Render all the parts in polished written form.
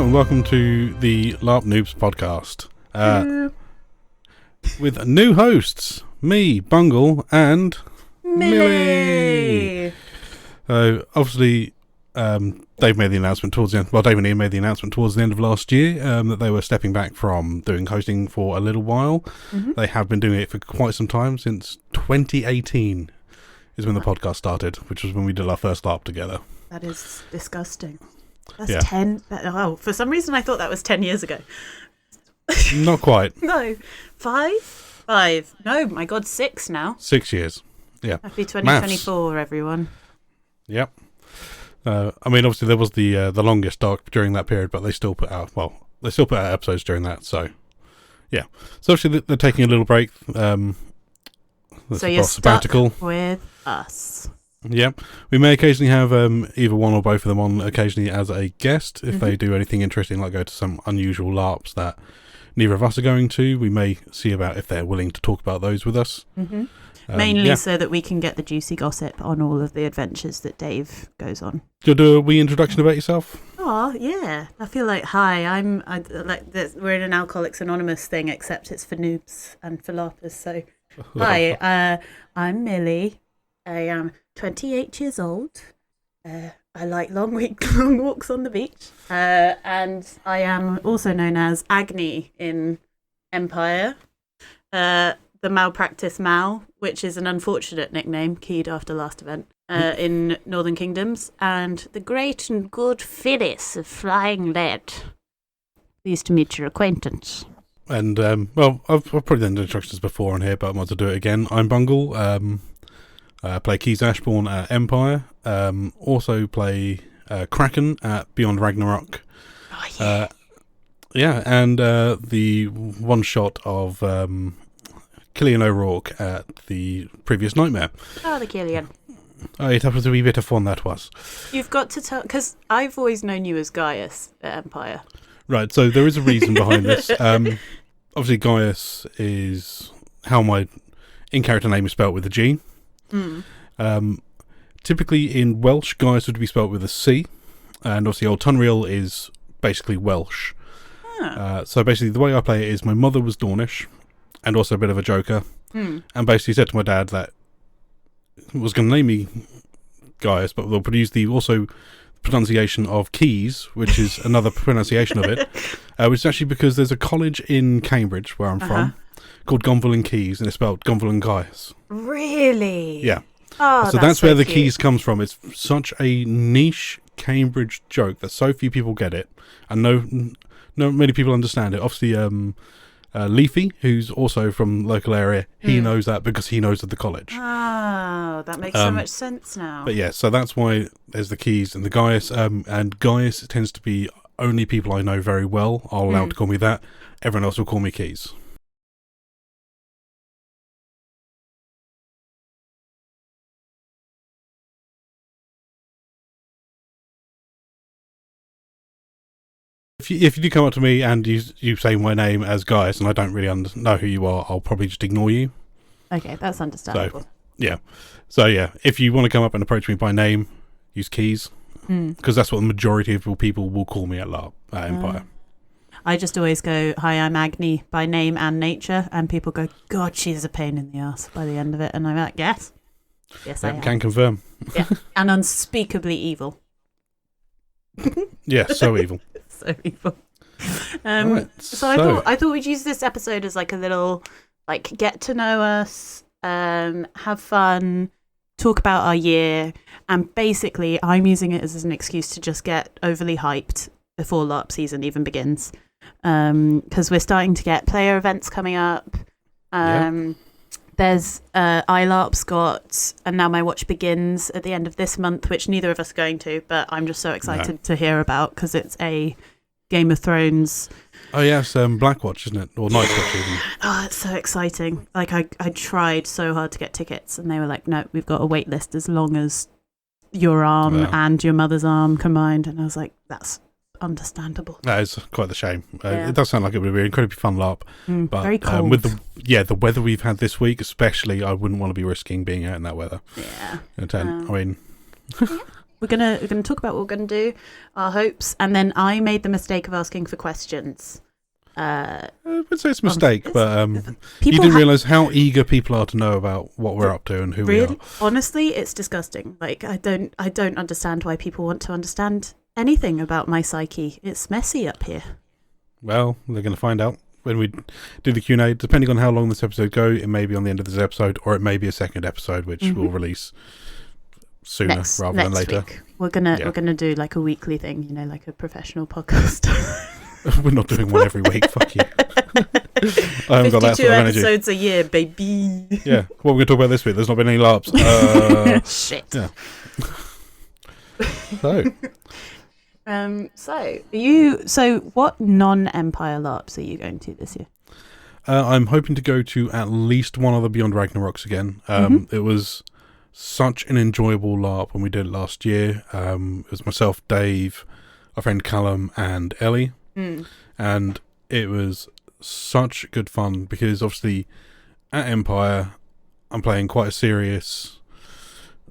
and welcome to the LARP Noobs podcast. With new hosts, me, Bungle, and Millie. Obviously, Dave made the announcement towards the end. Well, Dave and Ian made the announcement towards the end of last year that they were stepping back from doing hosting for a little while. Mm-hmm. They have been doing it for quite some time, since 2018 is when the podcast started, which was when we did our first LARP together. That is disgusting. That's 10. Oh, for some reason I thought that was 10 years ago. Not quite. No. 5? No, my God, 6 now. 6 years. Yeah. Happy 2024, Maths. Everyone. Yep. I mean, obviously there was the longest arc during that period, but they still put out episodes during that. So, yeah. So obviously they're taking a little break. So you're sabbatical with us. Yep. We may occasionally have either one or both of them on occasionally as a guest if they do anything interesting, like go to some unusual LARPs that neither of us are going to. We may see about if they're willing to talk about those with us. Mm-hmm. Mainly so that we can get the juicy gossip on all of the adventures that Dave goes on. Do you do a wee introduction about yourself? Oh, yeah. I feel like, we're in an Alcoholics Anonymous thing, except it's for noobs and for LARPers. So, hi, I'm Millie. I am 28 years old. I like long walks on the beach. And I am also known as Agni in Empire. The Malpractice Mal, which is an unfortunate nickname keyed after last event in Northern Kingdoms. And the great and good Phyllis of Flying Lead. Pleased to meet your acquaintance. And, I've probably done introductions before on here, but I might as well do it again. I'm Bungle. I play Keys Ashbourne at Empire. Also play Kraken at Beyond Ragnarok. Oh, yeah. And the one shot of Killian O'Rourke at the previous Nightmare. Oh, the Killian. Oh, it was a wee bit of fun, that was. You've got to tell, because I've always known you as Gaius at Empire. Right, so there is a reason behind this. Obviously, Gaius is how my in-character name is spelled with a G. Typically in Welsh, Gaius would be spelled with a C, and obviously Old Tunreal is basically Welsh. So basically the way I play it is my mother was Dornish and also a bit of a joker, and basically said to my dad that was going to name me Gaius, but they'll use the also pronunciation of Keys, which is another pronunciation of it, which is actually because there's a college in Cambridge where I'm from called Gonville and Keys, and it's spelled Gonville and Gaius. Really? Yeah. Oh, so that's where the Keys comes from. It's such a niche Cambridge joke that so few people get it, and no many people understand it. Obviously, Leafy, who's also from the local area, he knows that because he knows of the college. Oh, that makes so much sense now. But yeah, so that's why there's the Keys and the Gaius, and Gaius tends to be only people I know very well are allowed to call me that. Everyone else will call me Keys. If you do come up to me and you say my name as Gaius and I don't really know who you are, I'll probably just ignore you. Okay, that's understandable. So yeah, if you want to come up and approach me by name, use Keys, because that's what the majority of people will call me at LARP at Empire. I just always go, hi, I'm Agni by name and nature, and people go, God, she's a pain in the ass by the end of it, and I'm like, yes, I am. Can confirm. Yeah, and unspeakably evil. Yeah, so evil. So evil. Right, so I thought we'd use this episode as like a little, like, get to know us, have fun, talk about our year, and basically I'm using it as an excuse to just get overly hyped before LARP season even begins, because we're starting to get player events coming up. There's iLARP's got And Now My Watch Begins at the end of this month, which neither of us are going to, but I'm just so excited to hear about because it's a Game of Thrones. Oh yeah, it's Blackwatch, isn't it? Or Nightwatch even. Oh, it's so exciting. Like I tried so hard to get tickets and they were like, no, we've got a wait list as long as your arm and your mother's arm combined. And I was like, that's understandable. That is quite the shame. It does sound like it would be an incredibly fun LARP, but very cold. With the weather we've had this week, especially, I wouldn't want to be risking being out in that weather. Yeah. I mean, we're gonna talk about what we're gonna do, our hopes, and then I made the mistake of asking for questions. I would say it's a mistake, but you didn't realise how eager people are to know about what we're up to and who we are. Honestly, it's disgusting. Like I don't understand why people want to understand anything about my psyche. It's messy up here. Well, they're going to find out when we do the Q&A. Depending on how long this episode goes, it may be on the end of this episode, or it may be a second episode, which we'll release sooner rather than later. Week. We're gonna do like a weekly thing, you know, like a professional podcast. We're not doing one every week. Fuck you. I haven't got that sort of energy. 52 episodes a year, baby. Yeah. What we're going to talk about this week? There's not been any LARPs. Shit. Yeah. So what non-Empire LARPs are you going to this year? I'm hoping to go to at least one other Beyond Ragnaroks again. It was such an enjoyable LARP when we did it last year. It was myself, Dave, our friend Callum, and Ellie. And it was such good fun because obviously at Empire I'm playing quite a serious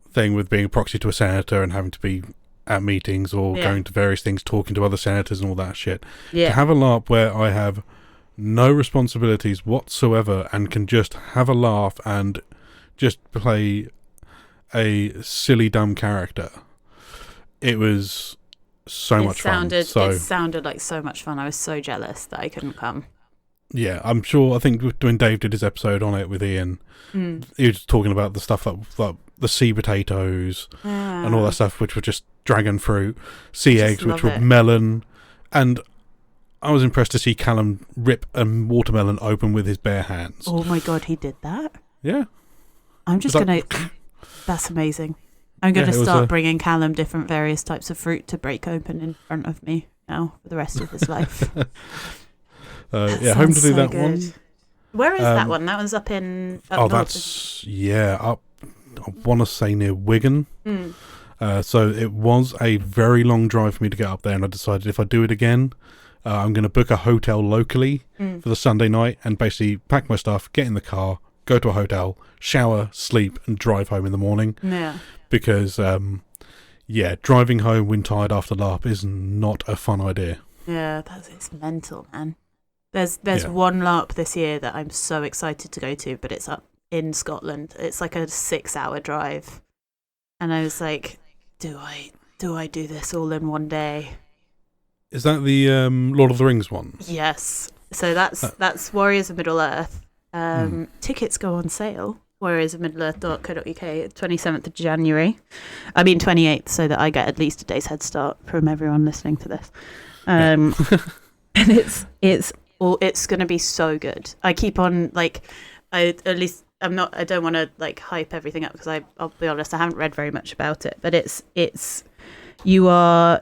thing with being a proxy to a senator and having to be at meetings or going to various things, talking to other senators and all that shit. To have a LARP where I have no responsibilities whatsoever and can just have a laugh and just play a silly dumb character, it was so much fun. It sounded like so much fun. I was so jealous that I couldn't come. Yeah, I'm sure. I think when Dave did his episode on it with Ian, he was talking about the stuff like the sea potatoes and all that stuff, which were just dragon fruit, sea eggs, which were melon, and I was impressed to see Callum rip a watermelon open with his bare hands. Oh my god, he did that? Yeah. I'm just gonna. That's amazing. I'm going to start bringing Callum different various types of fruit to break open in front of me now for the rest of his life. Home to do that good. One. Where is that one? That one's up in... Up north, up, I want to say near Wigan. So it was a very long drive for me to get up there, and I decided if I do it again, I'm going to book a hotel locally for the Sunday night and basically pack my stuff, get in the car, go to a hotel, shower, sleep, and drive home in the morning. Yeah. Because, driving home when tired after LARP is not a fun idea. Yeah, it's mental, man. There's one LARP this year that I'm so excited to go to, but it's up in Scotland. It's like a 6-hour drive. And I was like, do I do this all in one day? Is that the Lord of the Rings one? Yes. So that's Warriors of Middle-earth. Tickets go on sale. warriorsofmiddleearth.co.uk, 27th of January. I mean 28th, so that I get at least a day's head start from everyone listening to this. And it's going to be so good. I keep on I don't want to hype everything up because I'll be honest, I haven't read very much about it, but we're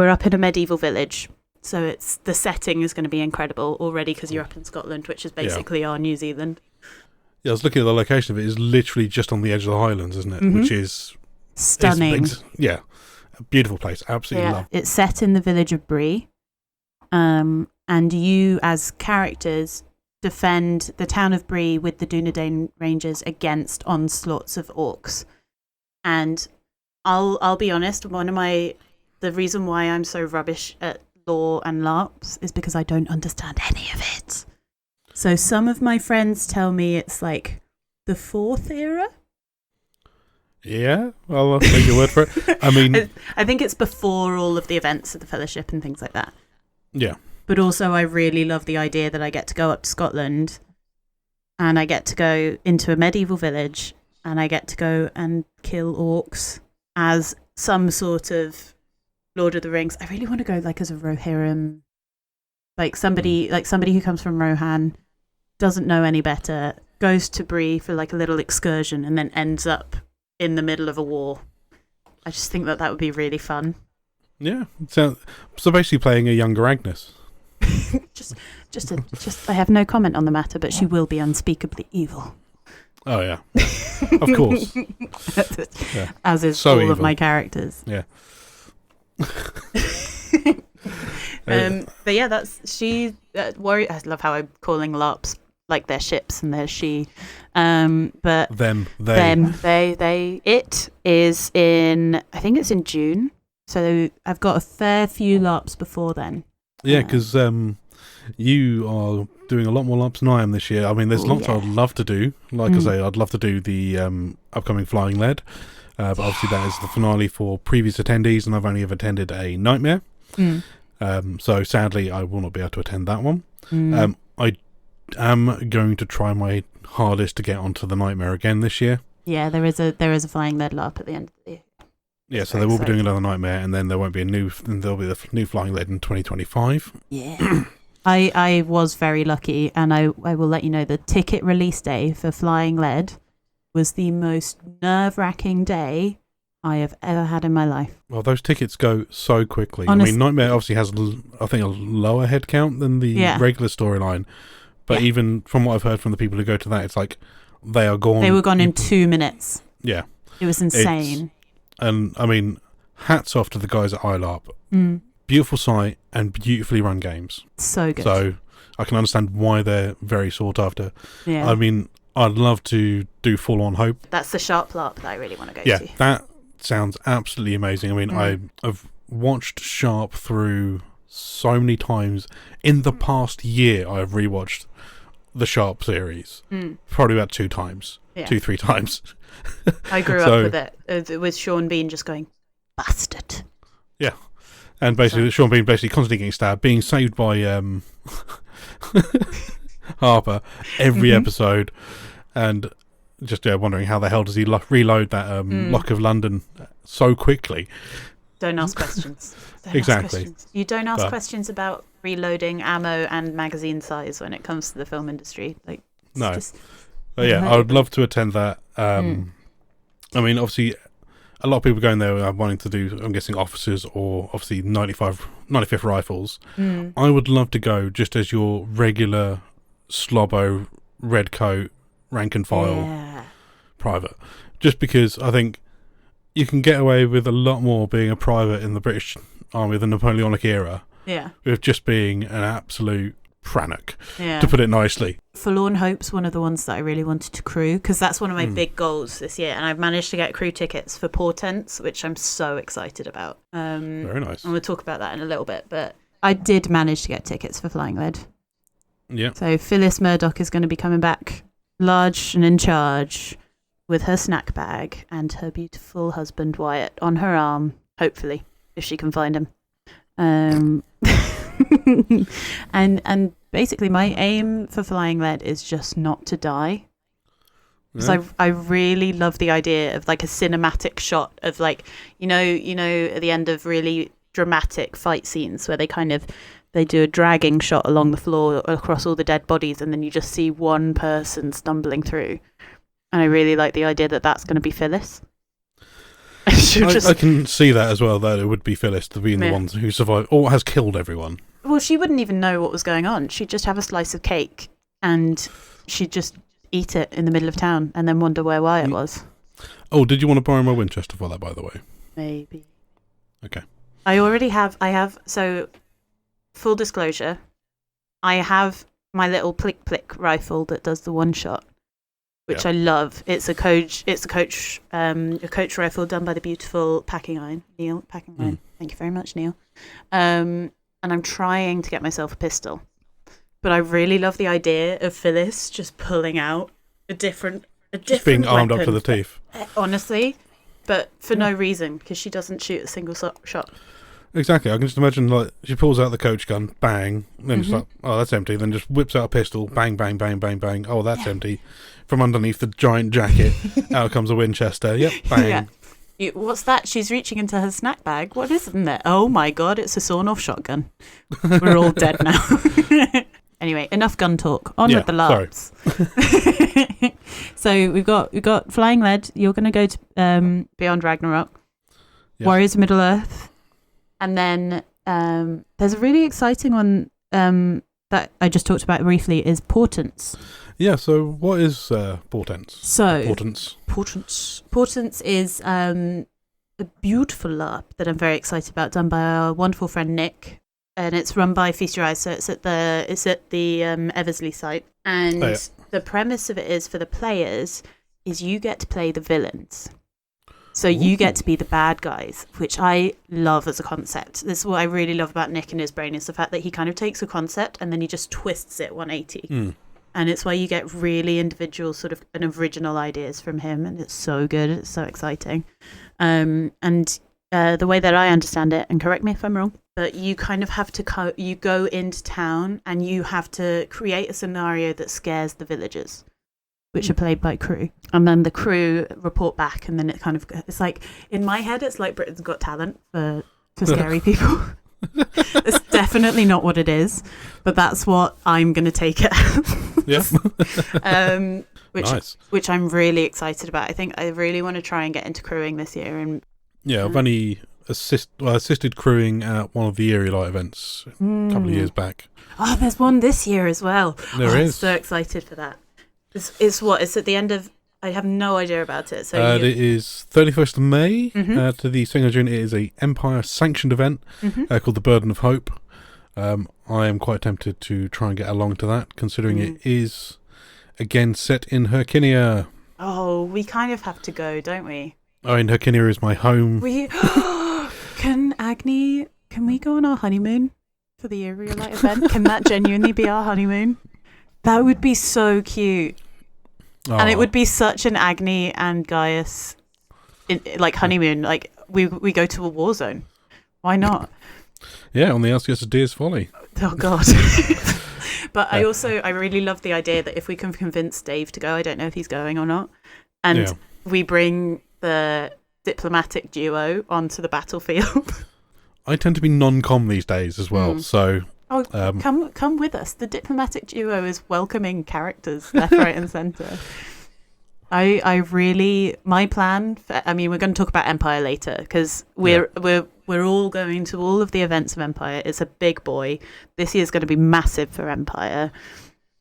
up in a medieval village. So the setting is going to be incredible already because you're up in Scotland, which is basically our New Zealand. Yeah, I was looking at the location of it. It's literally just on the edge of the Highlands, isn't it? Which is stunning. A beautiful place. Absolutely love. It's set in the village of Bree, and you as characters defend the town of Bree with the Dunedain Rangers against onslaughts of orcs. And I'll be honest, the reason why I'm so rubbish at lore and LARPs is because I don't understand any of it. So some of my friends tell me it's like the 4th era. Yeah, I'll take your word for it. I mean, I think it's before all of the events of the Fellowship and things like that. Yeah. But also I really love the idea that I get to go up to Scotland and I get to go into a medieval village and I get to go and kill orcs as some sort of Lord of the Rings. I really want to go as a Rohirrim, somebody who comes from Rohan, doesn't know any better, goes to Bree for a little excursion and then ends up in the middle of a war. I just think that would be really fun. Yeah. So basically playing a younger Agnes. I have no comment on the matter, but she will be unspeakably evil. Oh yeah. Of course. Yeah. As is so all evil. Of my characters. Yeah. But yeah, that's Warrior. I love how I'm calling LARPs like their ships and their she. But it is in, I think it's in June. So I've got a fair few LARPs before then. Yeah, because you are doing a lot more LARPs than I am this year. I mean, there's lots I'd love to do. Like I say, I'd love to do the upcoming Flying Lead. But obviously that is the finale for previous attendees, and I've only ever attended a Nightmare. So sadly, I will not be able to attend that one. I am going to try my hardest to get onto the Nightmare again this year. Yeah, there is a Flying Lead LARP at the end of the year. Yeah, so they will be doing another Nightmare, and then there'll be the new Flying Lead in 2025. Yeah. I was very lucky, and I will let you know the ticket release day for Flying Lead was the most nerve-wracking day I have ever had in my life. Well, those tickets go so quickly. I mean, Nightmare obviously has, I think, a lower head count than the regular storyline, but even from what I've heard from the people who go to that, it's like they are gone. They were gone in 2 minutes. Yeah. It was insane. And, I mean, hats off to the guys at iLARP. Beautiful site and beautifully run games. So good. So I can understand why they're very sought after. Yeah. I mean, I'd love to do Full On Hope. That's the Sharp LARP that I really want to go to. Yeah, that sounds absolutely amazing. I mean, I've watched Sharp through so many times. In the past year, I've rewatched the Sharp series. Probably about 2 times. 2-3 times. I grew up with it, with Sean Bean just going, bastard. Yeah. And basically, Sean Bean basically constantly getting stabbed, being saved by Harper every episode, and just wondering how the hell does he reload that Lock of London so quickly. Don't ask questions. Exactly. You don't ask questions about reloading ammo and magazine size when it comes to the film industry. Like, no. Yeah, I would love to attend that. I mean, obviously, a lot of people going there are wanting to do, I'm guessing, officers or obviously 95th Rifles. I would love to go just as your regular slobbo, red coat, rank and file private. Just because I think you can get away with a lot more being a private in the British Army of the Napoleonic era. Yeah. With just being an absolute prannock, to put it nicely. Forlorn Hope's one of the ones that I really wanted to crew, because that's one of my big goals this year, and I've managed to get crew tickets for Portents, which I'm so excited about. Very nice. And we'll talk about that in a little bit, but I did manage to get tickets for Flying Lead. Yeah. So Phyllis Murdoch is going to be coming back large and in charge with her snack bag and her beautiful husband Wyatt on her arm, hopefully, if she can find him. And basically my aim for Flying Lead is just not to die, because I really love the idea of like a cinematic shot of, like, you know at the end of really dramatic fight scenes where they do a dragging shot along the floor across all the dead bodies, and then you just see one person stumbling through, and I really like the idea that that's going to be Phyllis. I can see that as well, that it would be Phyllis to be the ones who survived or has killed everyone. Well, she wouldn't even know what was going on. She'd just have a slice of cake and she'd just eat it in the middle of town and then wonder where Wyatt was. Oh, did you want to borrow my Winchester for that, by the way? Maybe. Okay. I have, so full disclosure, I have my little plick rifle that does the one shot, which I love. It's a coach rifle done by the beautiful Packing Iron, Neil Packing Iron. Thank you very much, Neil. And I'm trying to get myself a pistol, but I really love the idea of Phyllis just pulling out a different just being armed up to the teeth. Honestly, but for no reason, because she doesn't shoot a single shot. Exactly. I can just imagine, like, she pulls out the coach gun, bang, then it's like, oh, that's empty. Then just whips out a pistol, bang, bang, bang, bang, bang. Oh, that's empty. From underneath the giant jacket, out comes a Winchester. Yep, bang. What's that? She's reaching into her snack bag. What is in there? Oh my god, it's a sawn-off shotgun. We're all dead now. Anyway, enough gun talk. On with the LARPs. So we've got Flying Lead. You're going to go to Beyond Ragnarok, Warriors of Middle Earth, and then there's a really exciting one that I just talked about briefly, is Portents. Yeah, so what is Portents? Portents is a beautiful LARP that I'm very excited about, done by our wonderful friend Nick, and it's run by Feast Your Eyes. So it's at the Eversley site, and the premise of it is for the players is you get to play the villains. So you get to be the bad guys, which I love as a concept. This is what I really love about Nick and his brain, is the fact that he kind of takes a concept and then he just twists it 180. And it's why you get really individual sort of and original ideas from him. And it's so good. It's so exciting. And the way that I understand it, and correct me if I'm wrong, but you kind of have to you go into town and you have to create a scenario that scares the villagers, which are played by crew, and then the crew report back, and then it's like, in my head, it's like Britain's Got Talent for scary people. It's definitely not what it is, but that's what I'm going to take it as. Which I'm really excited about. I think I really want to try and get into crewing this year. And I've only assisted crewing at one of the Erie Light events a couple of years back. Oh, there's one this year as well. There is. I'm so excited for that. It's at the end of... I have no idea about it. So it is 31st of May. To the second of June, it is a Empire-sanctioned event called the Burden of Hope. I am quite tempted to try and get along to that, considering it is, again, set in Herkinia. Oh, we kind of have to go, don't we? Oh, and Herkinia is my home. Can we go on our honeymoon for the Erie Light event? Can that genuinely be our honeymoon? That would be so cute. Oh. And it would be such an Agni and Gaius honeymoon. Like we go to a war zone. Why not? Yeah, on the outskirts of Deer's Folly. Oh God. But I really love the idea that if we can convince Dave to go, I don't know if he's going or not, and we bring the diplomatic duo onto the battlefield. I tend to be non-com these days as well, so... Oh, come with us. The diplomatic duo is welcoming characters left, right, and centre. My plan. We're going to talk about Empire later because we're all going to all of the events of Empire. It's a big boy. This year's going to be massive for Empire.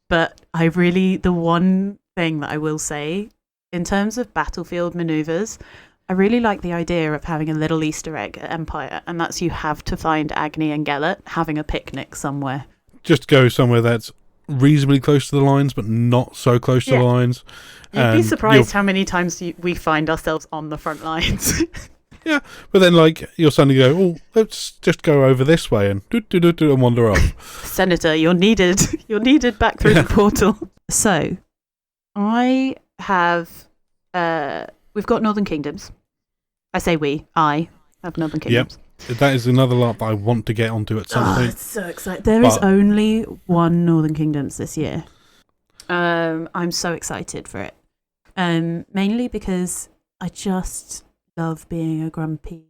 But the one thing that I will say in terms of battlefield manoeuvres, I really like the idea of having a little Easter egg at Empire, and that's you have to find Agni and Gellert having a picnic somewhere. Just go somewhere that's reasonably close to the lines, but not so close to the lines. You'd be surprised how many times we find ourselves on the front lines. Yeah, but then you'll suddenly go, oh, let's just go over this way and and wander off. Senator, you're needed. You're needed back through the portal. So, I have... we've got Northern Kingdoms. I say I have Northern Kingdoms. Yep. That is another LARP that I want to get onto at some point. It's so exciting. There is only one Northern Kingdoms this year. I'm so excited for it. Mainly because I just love being a grumpy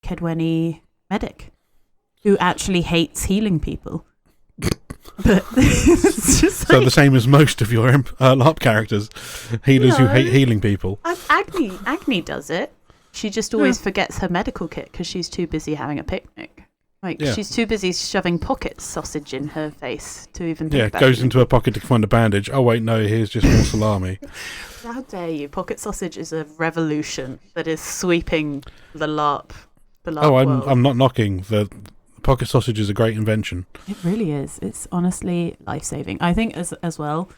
Kedweni medic who actually hates healing people. But it's just so the same as most of your LARP characters, healers who hate healing people. Agni does it. She just always forgets her medical kit because she's too busy having a picnic. She's too busy shoving pocket sausage in her face to even think about it. Goes into her pocket to find a bandage. Oh wait, no, here's just more salami. How dare you? Pocket sausage is a revolution that is sweeping the LARP world. I'm not knocking the pocket sausage is a great invention. It really is. It's honestly life-saving. I think as well,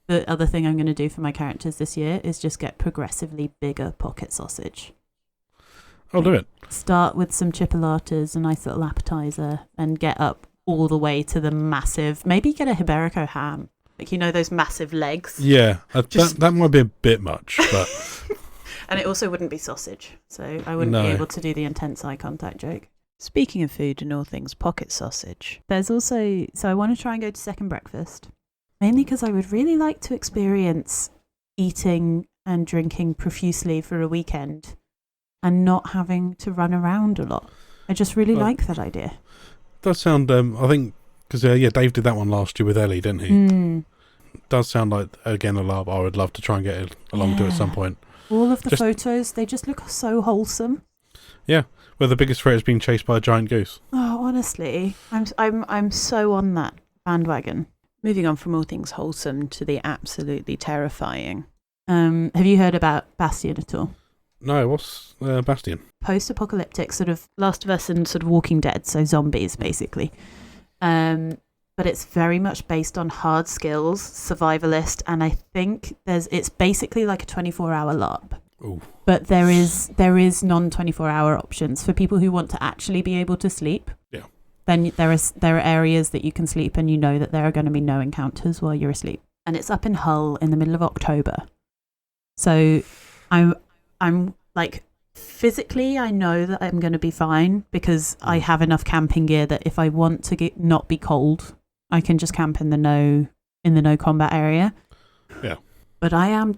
the other thing I'm going to do for my characters this year is just get progressively bigger pocket sausage. I'll do it. Start with some chipolatas, a nice little appetizer, and get up all the way to the massive, maybe get a Iberico ham. Those massive legs. Yeah, that might be a bit much, but... And it also wouldn't be sausage, so I wouldn't be able to do the intense eye contact joke. Speaking of food and all things pocket sausage, there's also... So I want to try and go to second breakfast, mainly because I would really like to experience eating and drinking profusely for a weekend and not having to run around a lot. I just really like that idea. Does sound... I think... Because, Dave did that one last year with Ellie, didn't he? Does sound like, again, a LARP I would love to try and get along to at some point. All of the photos, they just look so wholesome. Yeah, where the biggest threat is being chased by a giant goose. Oh, honestly, I'm so on that bandwagon. Moving on from all things wholesome to the absolutely terrifying. Have you heard about Bastion at all? No, what's Bastion? Post-apocalyptic, sort of Last of Us and sort of Walking Dead, so zombies, basically. But it's very much based on hard skills, survivalist, and I think it's basically like a 24-hour LARP. Ooh. But there is non-24-hour options for people who want to actually be able to sleep. Yeah. Then there are areas that you can sleep, and you know that there are going to be no encounters while you're asleep. And it's up in Hull in the middle of October. So I'm like, physically I know that I'm going to be fine because I have enough camping gear that if I want to not be cold, I can just camp in the no combat area. Yeah. But I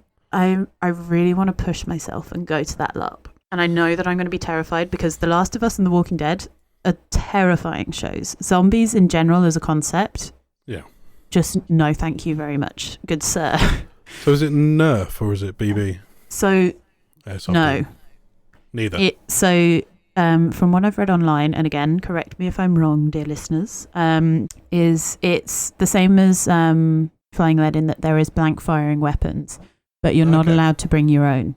really want to push myself and go to that LARP. And I know that I'm going to be terrified because The Last of Us and The Walking Dead are terrifying shows. Zombies in general as a concept. Yeah. Just no thank you very much, good sir. So is it Nerf or is it BB? So no. Neither. From what I've read online, and again, correct me if I'm wrong, dear listeners, it's the same as Flying Lead in that there is blank firing weapons, but you're not allowed to bring your own.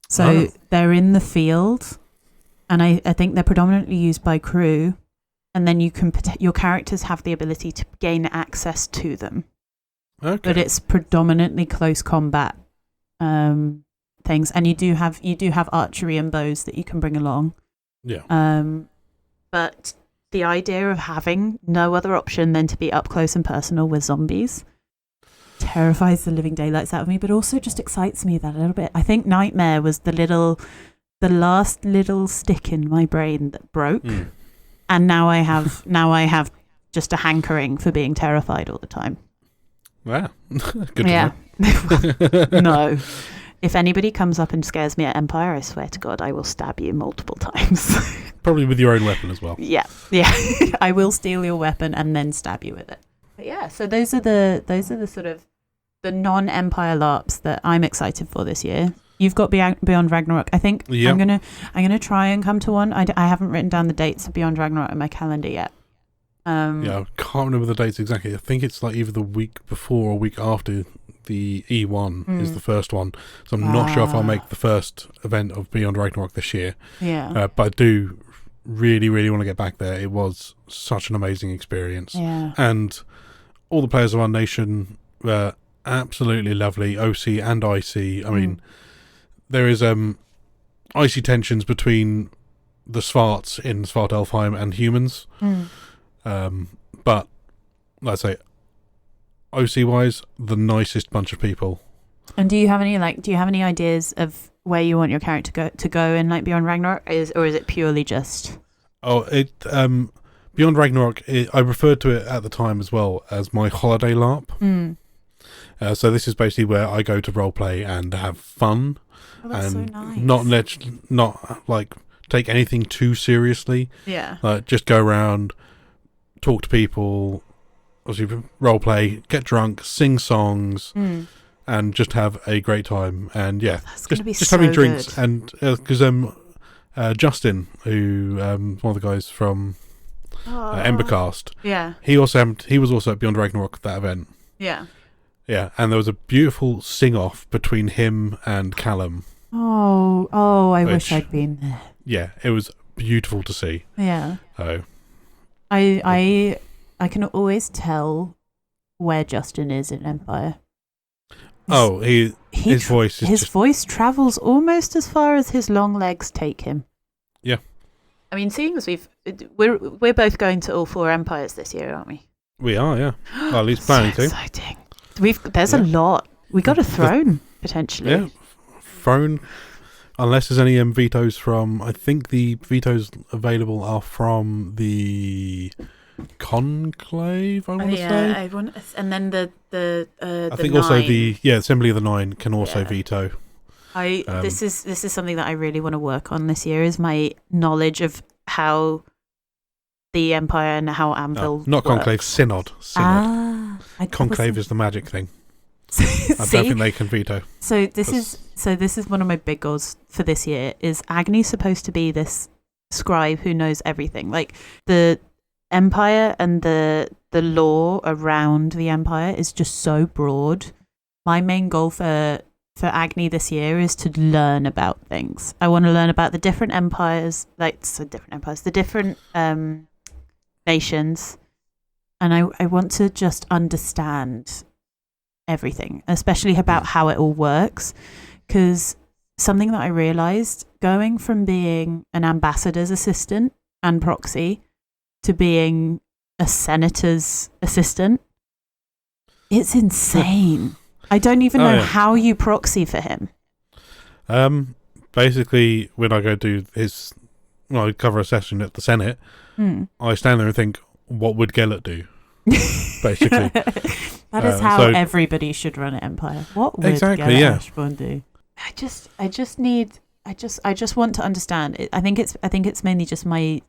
So they're in the field, and I think they're predominantly used by crew, and then your characters have the ability to gain access to them. Okay. But it's predominantly close combat things, and you do have archery and bows that you can bring along. Yeah. But the idea of having no other option than to be up close and personal with zombies terrifies the living daylights out of me, but also just excites me that a little bit. I think Nightmare was the last little stick in my brain that broke, and now I have just a hankering for being terrified all the time. Wow. Good to know. No. If anybody comes up and scares me at Empire, I swear to God, I will stab you multiple times. Probably with your own weapon as well. Yeah. I will steal your weapon and then stab you with it. But yeah, so those are the sort of the non-Empire LARPs that I'm excited for this year. You've got Beyond Ragnarok. I think I'm gonna try and come to one. I haven't written down the dates of Beyond Ragnarok in my calendar yet. I can't remember the dates exactly. I think it's like either the week before or week after the E1 is the first one. So I'm not sure if I'll make the first event of Beyond Ragnarok this year. Yeah. But I do really, really want to get back there. It was such an amazing experience. Yeah. And all the players of our nation were absolutely lovely, OC and IC. I mean, there is icy tensions between the Svarts in Svartalfheim and humans. But let's say OC wise, the nicest bunch of people. And do you have any ideas of where you want your character to go in like Beyond Ragnarok, or is it purely just Beyond Ragnarok? I referred to it at the time as well as my holiday LARP. So this is basically where I go to roleplay and have fun, that's and so nice. not like take anything too seriously. Yeah. Just go around, talk to people, obviously roleplay, get drunk, sing songs, and just have a great time. And yeah, just having drinks. Good. And because Justin, who one of the guys from Embercast, he was also at Beyond Ragnarok, that event. Yeah, and there was a beautiful sing-off between him and Callum. I wish I'd been there. Yeah, it was beautiful to see. Yeah. Oh. I can always tell where Justin is in Empire. His voice is his voice travels almost as far as his long legs take him. Yeah. I mean, seeing as we're both going to all 4 Empires this year, aren't we? We are, yeah. Well, at least planning to. Exciting. There's a lot. We got a throne potentially. Yeah, throne. Unless there's any vetoes from, I think the vetoes available are from the Conclave. I want to say. And then the I think 9. also the Assembly of the 9 can also veto. This is something that I really want to work on this year. Is my knowledge of how the Empire and how Anvil not works. Conclave, Synod. Conclave is the magic thing. I don't think they can veto. So this is one of my big goals for this year. Is Agni's supposed to be this scribe who knows everything? Like the Empire and the lore around the Empire is just so broad. My main goal for Agni this year is to learn about things. I want to learn about the different empires, the different nations, and I want to just understand everything, especially about how it all works. Because something that I realized, going from being an ambassador's assistant and proxy to being a senator's assistant, it's insane. I don't even know how you proxy for him. Basically, when I go do I cover a session at the Senate, I stand there and think, what would Gellert do? Basically. That is how everybody should run an empire. What would Gellert Ashbourne do? I just want to understand. I think it's mainly just my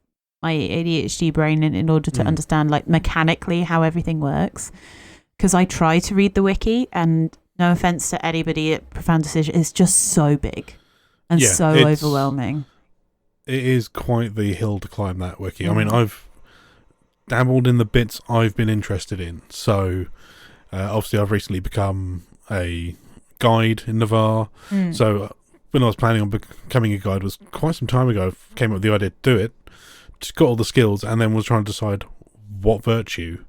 ADHD brain in order to understand, like, mechanically how everything works. Because I try to read the wiki, and no offense to anybody at Profound Decision, it's just so big and so overwhelming. It is quite the hill to climb, that wiki. I mean, I've dabbled in the bits I've been interested in. So, obviously, I've recently become a guide in Navarre. So, when I was planning on becoming a guide, was quite some time ago, I came up with the idea to do it. Just got all the skills, and then was trying to decide what virtue.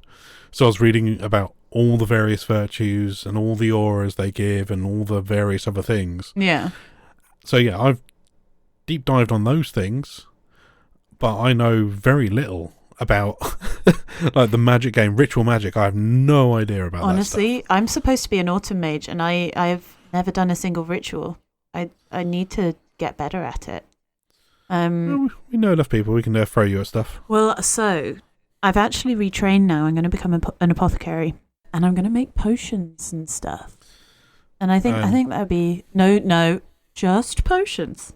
So I was reading about all the various virtues and all the auras they give and all the various other things. Yeah. So yeah, I've deep dived on those things, but I know very little about like the magic game, ritual magic. I have no idea about Honestly, that stuff. I'm supposed to be an autumn mage, and I've never done a single ritual. I need to get better at it. Well, we know enough people. We can throw you at stuff. Well, so I've actually retrained now. I'm going to become an apothecary, and I'm going to make potions and stuff. And I think that would be no, just potions.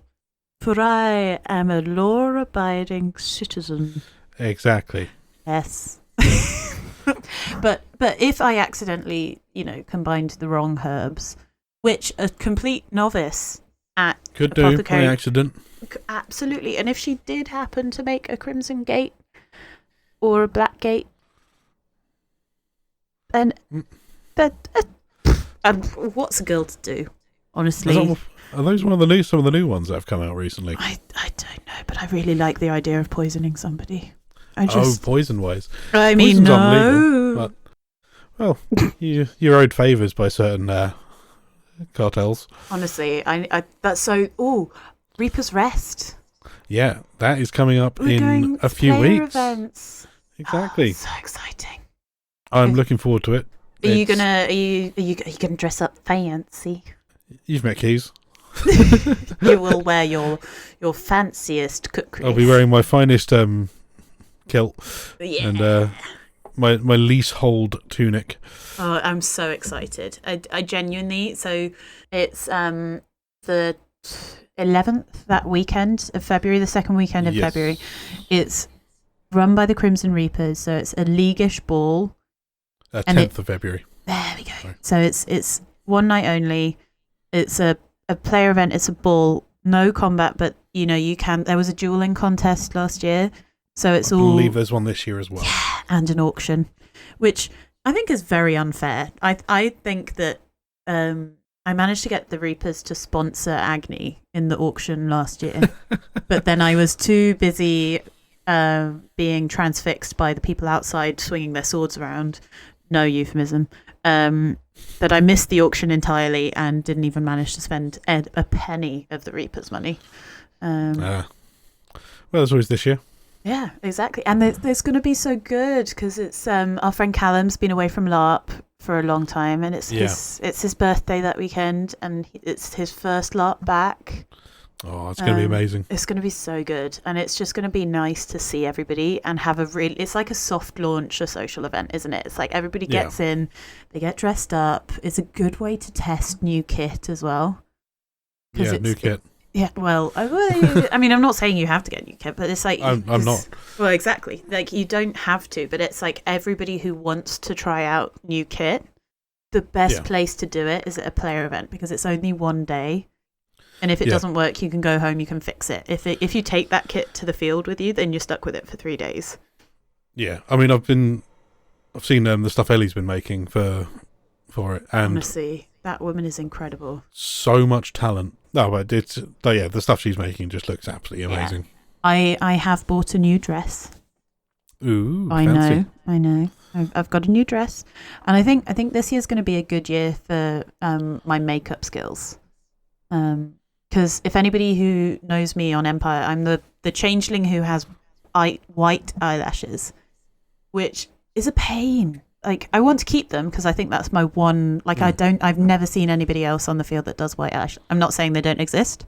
For I am a law-abiding citizen. Exactly. Yes. But if I accidentally, combined the wrong herbs, which a complete novice at could do by accident. Absolutely. And if she did happen to make a crimson gate or a black gate, then what's a girl to do? Honestly, Are those some of the new ones that have come out recently? I don't know, but I really like the idea of poisoning somebody. Poison wise. I mean, Poison's no. Well, you're owed favours by certain cartels. Honestly, that's so. Oh, Reaper's Rest. Yeah, that is coming up in a few weeks. Events. Exactly. So exciting. I'm looking forward to it. Are you gonna dress up fancy? You've met Keys. You will wear your fanciest cookery. I'll be wearing my finest kilt. Yeah. And my leasehold tunic. Oh, I'm so excited. I genuinely, so it's the 11th, that weekend of February, the second weekend in February. It's run by the Crimson Reapers, so it's a leaguish ball. 10th of February. There we go. Sorry. So it's one night only. It's a player event. It's a ball, no combat, but you can. There was a dueling contest last year, so I believe there's one this year as well. Yeah, and an auction, which I think is very unfair. I think that I managed to get the Reapers to sponsor Agni in the auction last year, but then I was too busy being transfixed by the people outside swinging their swords around. No euphemism. That I missed the auction entirely and didn't even manage to spend a penny of the Reapers' money. Well, there's always this year. Yeah, exactly. And there's going to be so good because it's our friend Callum's been away from LARP for a long time, and it's his birthday that weekend, and it's his first LARP back. Oh, it's going to be amazing. It's going to be so good, and it's just going to be nice to see everybody and have it's like a soft launch, a social event, isn't it? It's like everybody gets in, they get dressed up. It's a good way to test new kit as well. Yeah, new kit. Yeah, well, I mean, I'm not saying you have to get new kit, but it's like... I'm not. Well, exactly. Like, you don't have to, but it's like everybody who wants to try out new kit, the best place to do it is at a player event because it's only one day. And if it doesn't work, you can go home, you can fix it. If you take that kit to the field with you, then you're stuck with it for 3 days. Yeah, I mean, I've seen the stuff Ellie's been making for it, and honestly, that woman is incredible. So much talent. No, but the stuff she's making just looks absolutely amazing. I have bought a new dress. Ooh, I fancy. know. I've got a new dress, and I think this year's going to be a good year for my makeup skills. Because if anybody who knows me on Empire, I'm the changeling who has white eyelashes, which is a pain. Like, I want to keep them because I think that's my one. Like, I've never seen anybody else on the field that does white eyelash. I'm not saying they don't exist.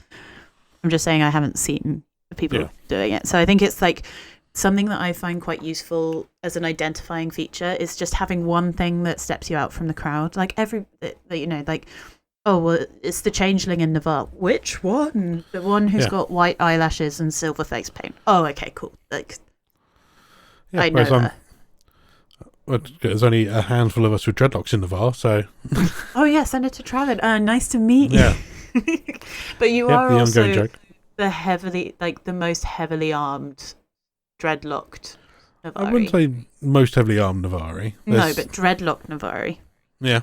I'm just saying I haven't seen people doing it. So I think it's like something that I find quite useful as an identifying feature is just having one thing that steps you out from the crowd. Like oh, well, it's the changeling in Navarre. Which one? The one who's got white eyelashes and silver face paint. Oh, okay, cool. Like, I know that. There's only a handful of us with dreadlocks in Navarre, so... Oh, yeah, Senator Trallen. Nice to meet you. Yeah. But you are the also ongoing joke. the most heavily armed, dreadlocked Navarre. I wouldn't say most heavily armed Navarre. No, but dreadlocked Navarre. Yeah.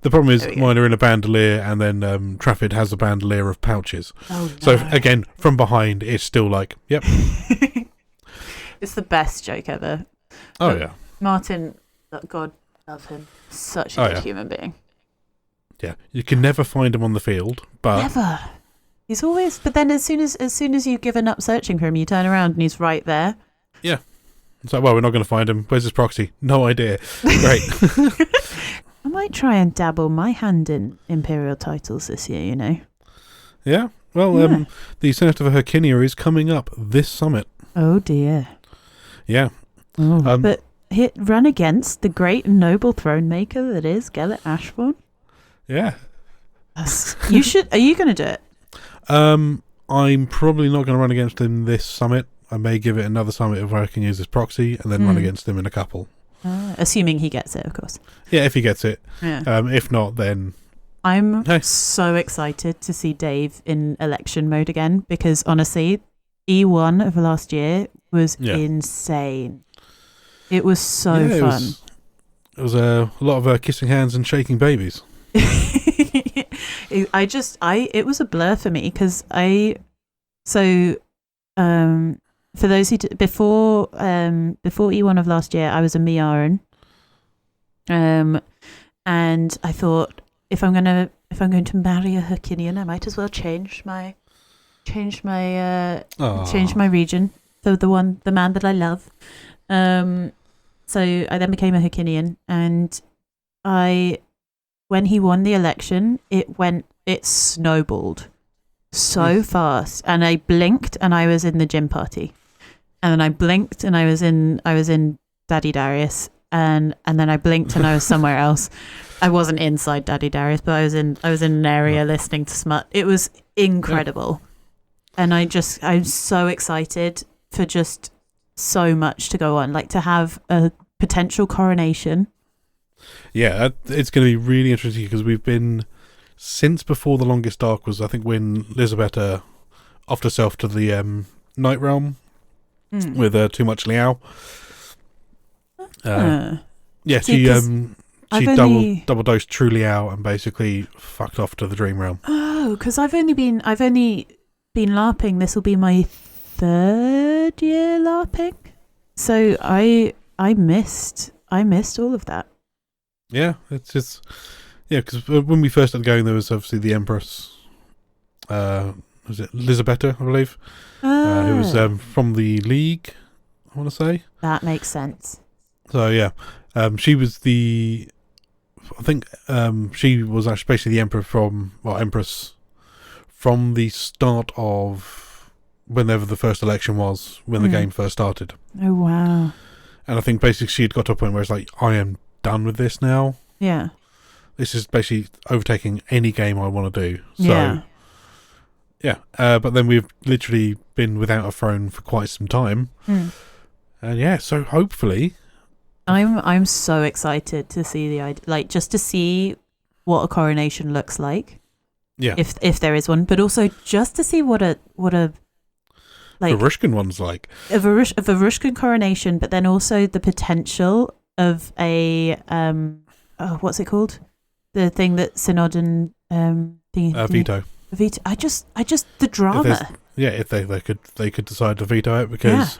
The problem is mine are in a bandolier, and then Trafford has a bandolier of pouches. Oh, no. So, again, from behind, it's still like, yep. It's the best joke ever. Oh, yeah. Martin, God love him. Such a good human being. Yeah. You can never find him on the field, but... Never. He's always... But then as soon as you've given up searching for him, you turn around and he's right there. Yeah. It's like, well, we're not going to find him. Where's his proxy? No idea. Great. I might try and dabble my hand in Imperial titles this year, you know. Yeah. Well, the Senator for Herkinia is coming up this summit. Oh, dear. Yeah. Oh, but run against the great and noble throne maker that is Gellert Ashbourne. Yeah. You should. Are you going to do it? I'm probably not going to run against him this summit. I may give it another summit where I can use his proxy and then run against him in a couple. Assuming he gets it, of course. Yeah, if he gets it. Yeah. If not, then... I'm so excited to see Dave in election mode again because, honestly, E1 of last year was insane. It was so fun. It was a lot of kissing hands and shaking babies. It was a blur for me because for those who before E1 of last year, I was a Miaran, and I thought if I'm going to marry a Herkinian, I might as well change my region. So the man that I love. So I then became a Herkinian, and when he won the election, it snowballed so fast, and I blinked and I was in the gym party, and then I blinked and I was in Daddy Darius, and then I blinked and I was somewhere else. I wasn't inside Daddy Darius, but I was in an area listening to Smut. It was incredible, and I'm so excited for just so much to go on, like to have a potential coronation. Yeah, it's going to be really interesting because we've been since before the longest dark was, I think, when Lisabetta offed herself to the Night Realm with too much Liao. Yeah, she double dosed True Liao and basically fucked off to the Dream Realm. Oh, because I've only been LARPing. This will be my 3rd year LARPing, so I missed all of that. Yeah, it's just because when we first started going, there was obviously the Empress. Was it Lisabetta, I believe, who was from the League, I want to say. That makes sense. So yeah, she was I think she was actually basically the Empress from the start of whenever the first election was, when the game first started. Oh wow! And I think basically she had got to a point where it's like, I am done with this now. Yeah. This is basically overtaking any game I want to do. So, yeah. But then we've literally been without a throne for quite some time. And yeah, so hopefully... I'm so excited to see just to see what a coronation looks like. Yeah. If there is one, but also just to see what a like Varushkan one's like. A Varushkan coronation, but then also the potential of a what's it called? The thing that Synod and veto. Veto. I just the drama. If they could decide to veto it, because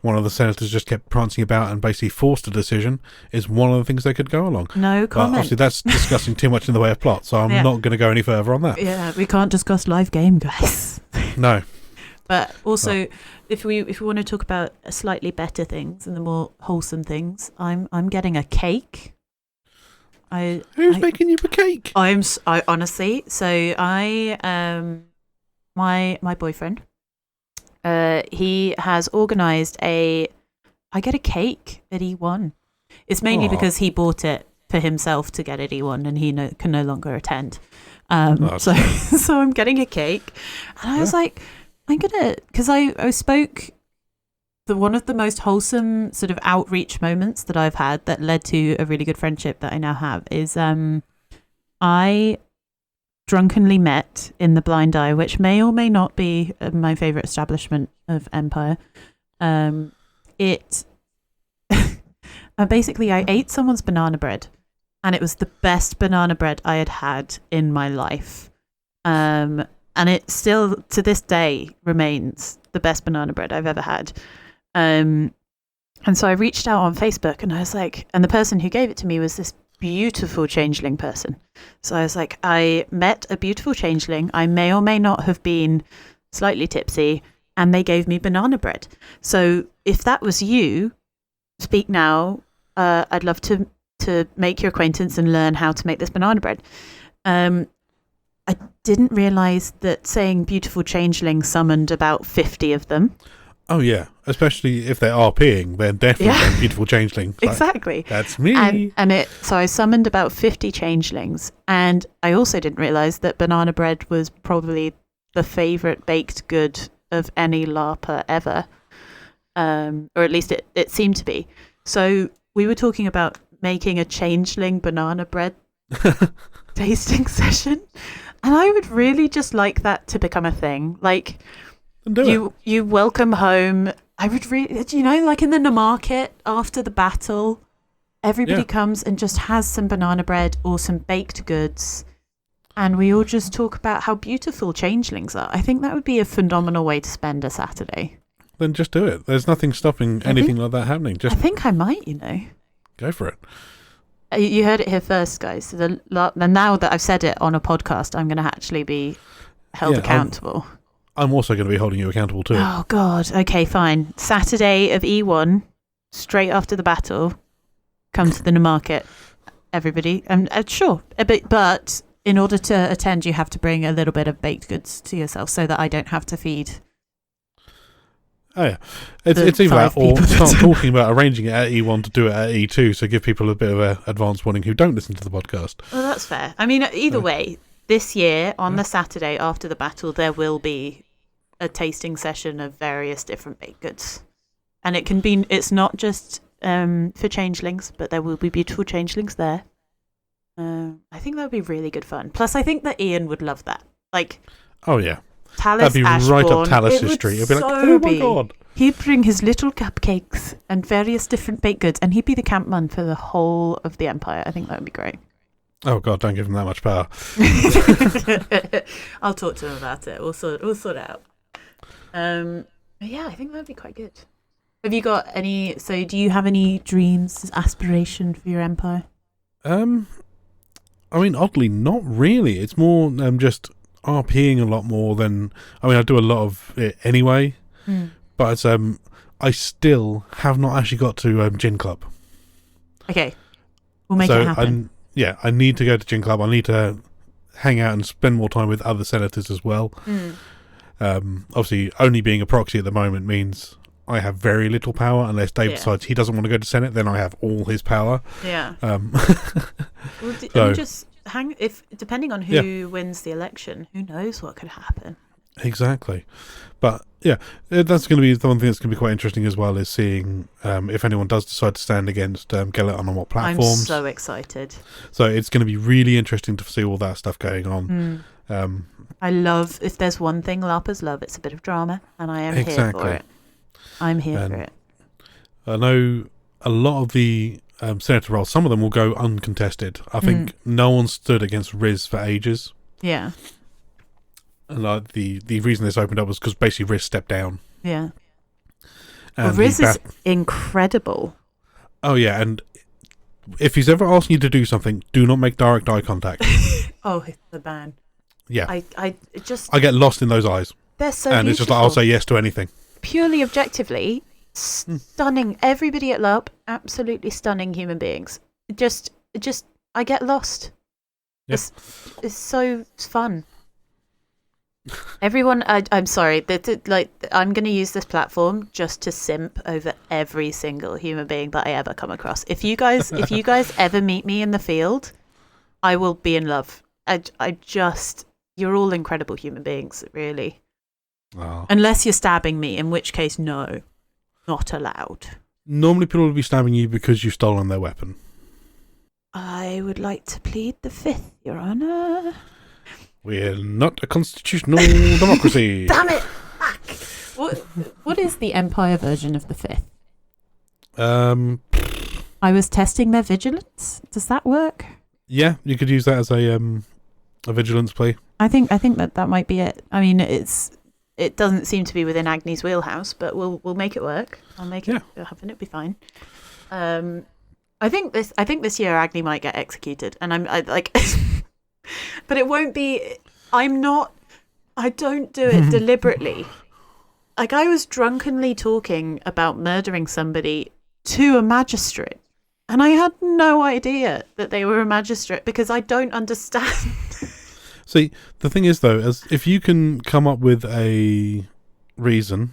one of the senators just kept prancing about and basically forced a decision, is one of the things they could go along. No comment. But obviously, that's discussing too much in the way of plot, so I'm not going to go any further on that. Yeah, we can't discuss live game, guys. No. But also, if we want to talk about slightly better things and the more wholesome things, I'm getting a cake. Who's making you a cake? I honestly, so my boyfriend, he has organised I get a cake at E1. It's mainly because he bought it for himself to get at E1 and he can no longer attend. So I'm getting a cake, and I was like, I'm gonna, because I spoke. One of the most wholesome sort of outreach moments that I've had that led to a really good friendship that I now have is I drunkenly met in the Blind Eye, which may or may not be my favourite establishment of Empire. Basically, I ate someone's banana bread, and it was the best banana bread I had in my life. And it still, to this day, remains the best banana bread I've ever had. And so I reached out on Facebook, and I was like, and the person who gave it to me was this beautiful changeling person. So I was like, I met a beautiful changeling. I may or may not have been slightly tipsy, and they gave me banana bread. So if that was you, speak now. I'd love to make your acquaintance and learn how to make this banana bread. I didn't realise that saying beautiful changeling summoned about 50 of them. Oh, yeah. Especially if they're RPing, they're definitely beautiful changeling. Exactly. That's me. So I summoned about 50 changelings. And I also didn't realise that banana bread was probably the favourite baked good of any LARPer ever. Or at least it seemed to be. So we were talking about making a changeling banana bread tasting session. And I would really just like that to become a thing. Like, you welcome home. I would really, like in the market after the battle, everybody comes and just has some banana bread or some baked goods, and we all just talk about how beautiful changelings are. I think that would be a phenomenal way to spend a Saturday. Then just do it. There's nothing stopping anything like that happening. I think I might, Go for it. You heard it here first, guys. So now that I've said it on a podcast, I'm going to actually be held accountable. I'm also going to be holding you accountable too. Oh, God. Okay, fine. Saturday of E1, straight after the battle, come to the market, everybody. Sure. But in order to attend, you have to bring a little bit of baked goods to yourself so that I don't have to feed. Oh, yeah. It's either that or start talking about arranging it at E1 to do it at E2, so give people a bit of an advance warning who don't listen to the podcast. Well, that's fair. I mean, either way, this year, on the Saturday after the battle, there will be a tasting session of various different baked goods. And it's not just for changelings, but there will be beautiful changelings there. I think that would be really good fun. Plus, I think that Ian would love that. Like, oh, yeah. Talis That'd be Ashbourne, right up Talis' street. It'd be like, oh my God. He'd bring his little cupcakes and various different baked goods, and he'd be the campman for the whole of the Empire. I think that would be great. Oh, God, don't give him that much power. I'll talk to him about it. We'll sort it out. Yeah, I think that would be quite good. Have you got any... So do you have any dreams, aspiration for your Empire? I mean, oddly, not really. It's more just RPing a lot more than... I mean, I do a lot of it anyway, but I still have not actually got to Gin Club. Okay. We'll make it happen. I need to go to Gin Club. I need to hang out and spend more time with other senators as well. Obviously, only being a proxy at the moment means I have very little power unless Dave decides he doesn't want to go to Senate. Then I have all his power. Yeah. Just hang. Depending on who wins the election, who knows what could happen. Exactly, but that's going to be the one thing that's going to be quite interesting as well, is seeing if anyone does decide to stand against Gellert on what platforms. I'm so excited. So it's going to be really interesting to see all that stuff going on. I love, if there's one thing LARPers love, it's a bit of drama, and I am here for it. I'm here for it. I know a lot of the senator roles, some of them will go uncontested. I think no one stood against Riz for ages. Yeah. And the reason this opened up was because basically Riz stepped down. Yeah. And Riz is incredible. Oh yeah, and if he's ever asking you to do something, do not make direct eye contact. Oh, the man. Yeah. I get lost in those eyes. They're so and beautiful. It's just like, I'll say yes to anything. Purely objectively, stunning. Everybody at LARP, absolutely stunning human beings. Just, I get lost. Yep. It's so fun. Everyone, I'm sorry. I'm going to use this platform just to simp over every single human being that I ever come across. If you guys ever meet me in the field, I will be in love. You're all incredible human beings, really. Oh. Unless you're stabbing me, in which case, no, not allowed. Normally people will be stabbing you because you've stolen their weapon. I would like to plead the fifth, Your Honour. We're not a constitutional democracy. Damn it! Back. What is the Empire version of the fifth? I was testing their vigilance. Does that work? Yeah, you could use that as a vigilance play. I think that might be it. I mean, it doesn't seem to be within Agni's wheelhouse, but we'll make it work. I'll make it happen. It'll be fine. I think this year Agni might get executed, and I like, but it won't be. I don't do it deliberately. Like, I was drunkenly talking about murdering somebody to a magistrate, and I had no idea that they were a magistrate because I don't understand. See, the thing is, though, as if you can come up with a reason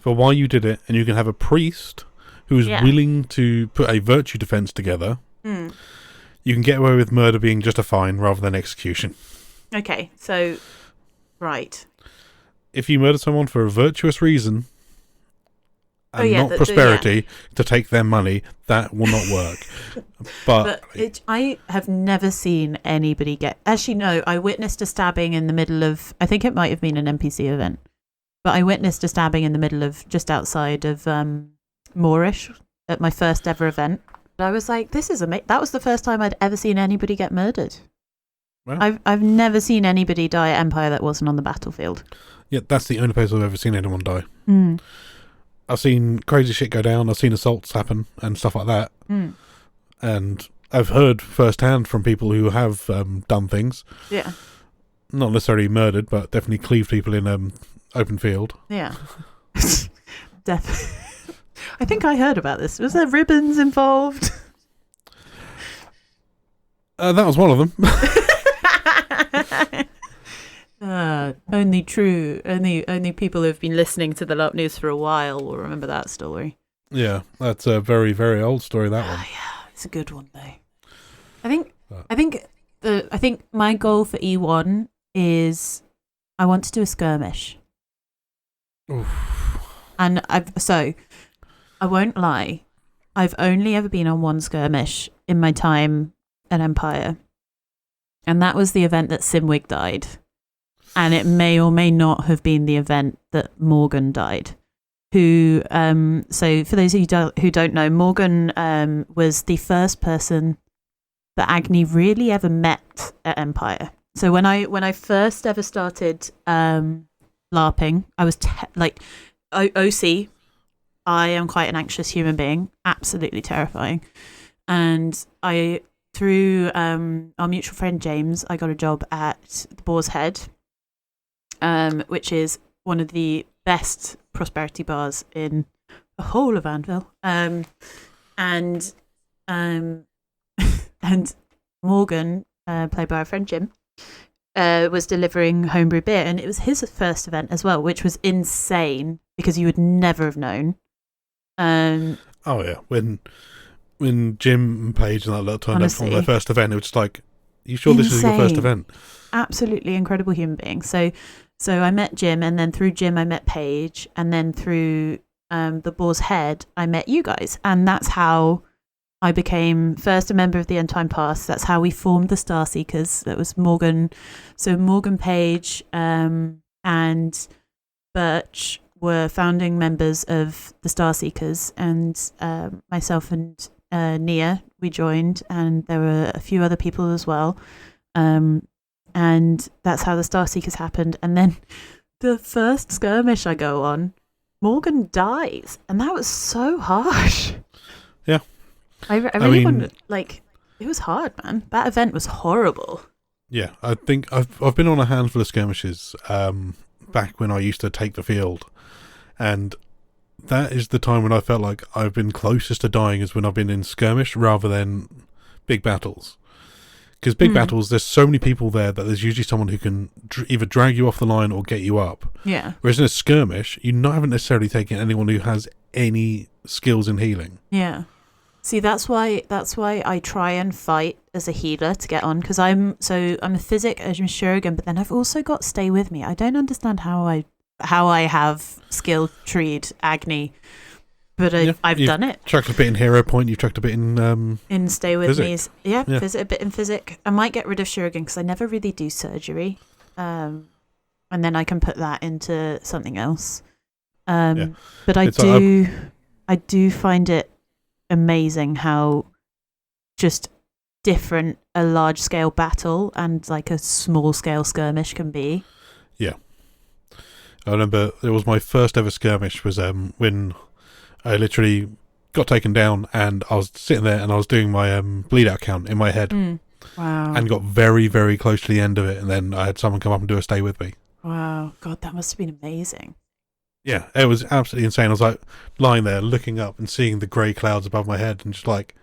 for why you did it, and you can have a priest who's willing to put a virtue defense together, you can get away with murder being just a fine rather than execution. Okay, so, right. If you murder someone for a virtuous reason and not prosperity to take their money, that will not work. But I have never seen anybody get... Actually, no, I witnessed a stabbing in the middle of... I think it might have been an NPC event. But I witnessed a stabbing in the middle of... just outside of Moorish at my first ever event. I was like, this is amazing. That was the first time I'd ever seen anybody get murdered. Wow. I've never seen anybody die at Empire that wasn't on the battlefield. Yeah, that's the only place I've ever seen anyone die. I've seen crazy shit go down. I've seen assaults happen and stuff like that. And I've heard firsthand from people who have done things. Yeah. Not necessarily murdered, but definitely cleaved people in open field. Yeah. Definitely. I think I heard about this. Was there ribbons involved? That was one of them. Only people who've been listening to the LARP news for a while will remember that story. Yeah, that's a very, very old story, that one. Yeah, it's a good one though. I think my goal for E1 is I want to do a skirmish. Oof. And I won't lie, I've only ever been on one skirmish in my time at Empire. And that was the event that Simwig died. And it may or may not have been the event that Morgan died. So for those of you who don't know, Morgan was the first person that Agni really ever met at Empire. So when I first ever started LARPing, I was OC. I am quite an anxious human being, absolutely terrifying. And through our mutual friend James, I got a job at the Boar's Head, which is one of the best prosperity bars in the whole of Anvil. And Morgan, played by our friend Jim, was delivering homebrew beer, and it was his first event as well, which was insane because you would never have known. Oh yeah, when Jim and Paige and that lot turned up from their first event, it was just like, you sure this is your first event? Absolutely incredible human being. So I met Jim, and then through Jim I met Paige, and then through the Boar's Head I met you guys, and that's how I became first a member of the End Time Pass. That's how we formed the Star Seekers. That was Morgan. So Morgan, Paige, and Birch were founding members of the Star Seekers, and myself and Nia, we joined, and there were a few other people as well. And that's how the Star Seekers happened. And then the first skirmish I go on, Morgan dies, and that was so harsh. Yeah. I really wanted, like, it was hard, man. That event was horrible. Yeah, I think I've been on a handful of skirmishes back when I used to take the field, and that is the time when I felt like I've been closest to dying is when I've been in skirmish rather than big battles. Because big battles, there's so many people there that there's usually someone who can either drag you off the line or get you up. Yeah. Whereas in a skirmish, you haven't necessarily taken anyone who has any skills in healing. Yeah. See, that's why I try and fight as a healer to get on, because I'm a Physic, I'm a Shuriken, but then I've also got Stay With Me. I don't understand how I have skill treed Agni, but I've done it. Chucked a bit in Hero Point, you've chucked a bit in Stay With Physic. Me's. Yeah, a bit in Physic. I might get rid of Shuriken because I never really do surgery, and then I can put that into something else. But I do find it amazing how just different a large scale battle and like a small scale skirmish can be. Yeah. I remember it was my first ever skirmish was when I literally got taken down and I was sitting there and I was doing my bleed out count in my head. Wow. And got very, very close to the end of it, and then I had someone come up and do a Stay With Me. Wow. God, that must have been amazing. Yeah, it was absolutely insane. I was like lying there looking up and seeing the grey clouds above my head and just like,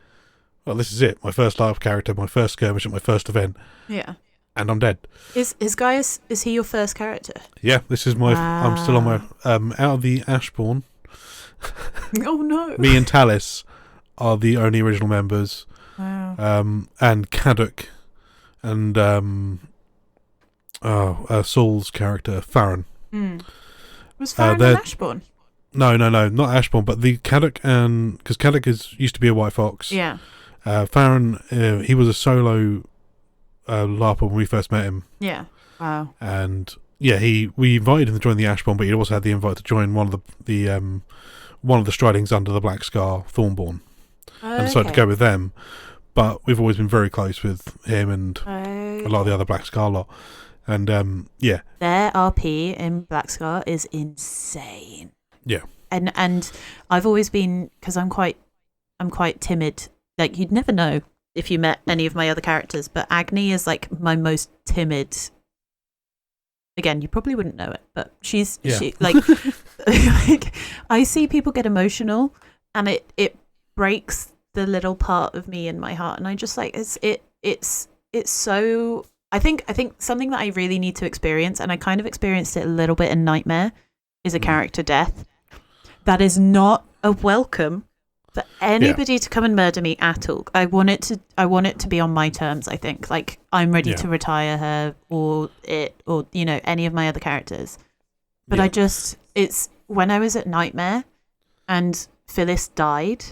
well, this is it. My first live character, my first skirmish at my first event. Yeah. And I'm dead. Is he your first character? Yeah, this is my... Wow. I'm still on my... out of the Ashbourne... Oh, no. Me and Talis are the only original members. Wow. And Kaduk and Saul's character, Farron. Was Farron an Ashbourne? No, not Ashbourne, but the Kaduk, and because Kaduk used to be a White Fox. Yeah. Farron, he was a solo LARPer when we first met him. Yeah. Wow. And yeah, we invited him to join the Ashbourne, but he also had the invite to join one of the Stridings under the Black Scar, Thornborn, and decided to go with them. But we've always been very close with him and a lot of the other Black Scar lot. And yeah, their RP in Black Scar is insane. Yeah, and I've always been, because I'm quite timid. Like, you'd never know if you met any of my other characters, but Agni is like my most timid. Again, you probably wouldn't know it, but she like I see people get emotional, and it breaks the little part of me in my heart, and I just like it's so. I think something that I really need to experience, and I kind of experienced it a little bit in Nightmare, is a character death. That is not a welcome for anybody to come and murder me at all. I want it to be on my terms. I think, like, I'm ready to retire her or any of my other characters. But it's when I was at Nightmare and Phyllis died,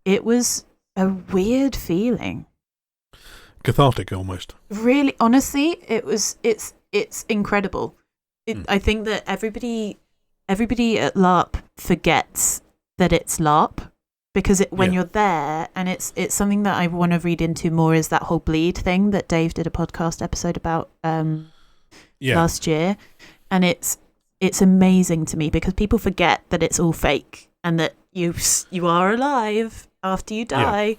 it was a weird feeling. Cathartic almost. Really, honestly, it's incredible. I think that everybody at LARP forgets that it's LARP, because when you're there, and it's something that I want to read into more, is that whole bleed thing that Dave did a podcast episode about last year, and it's amazing to me because people forget that it's all fake and that you are alive after you die. Yeah.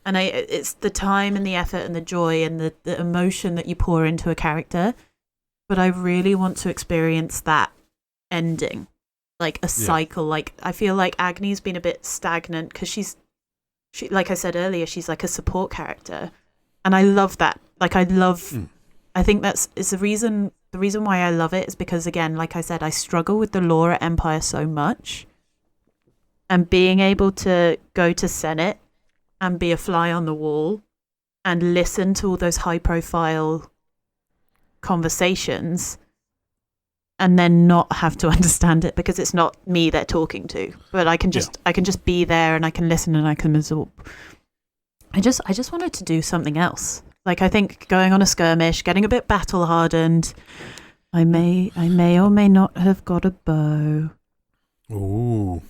And it's the time and the effort and the joy and the emotion that you pour into a character. But I really want to experience that ending, like a cycle. Like, I feel like Agni's been a bit stagnant because she, like I said earlier, she's like a support character. And I love that. Like, I think it's the reason why I love it is because, again, like I said, I struggle with the lore at Empire so much. And being able to go to Senate and be a fly on the wall and listen to all those high profile conversations and then not have to understand it because it's not me they're talking to, but I can just be there and I can listen and I can absorb. I just wanted to do something else. Like, I think going on a skirmish, getting a bit battle hardened, I may or may not have got a bow. Ooh.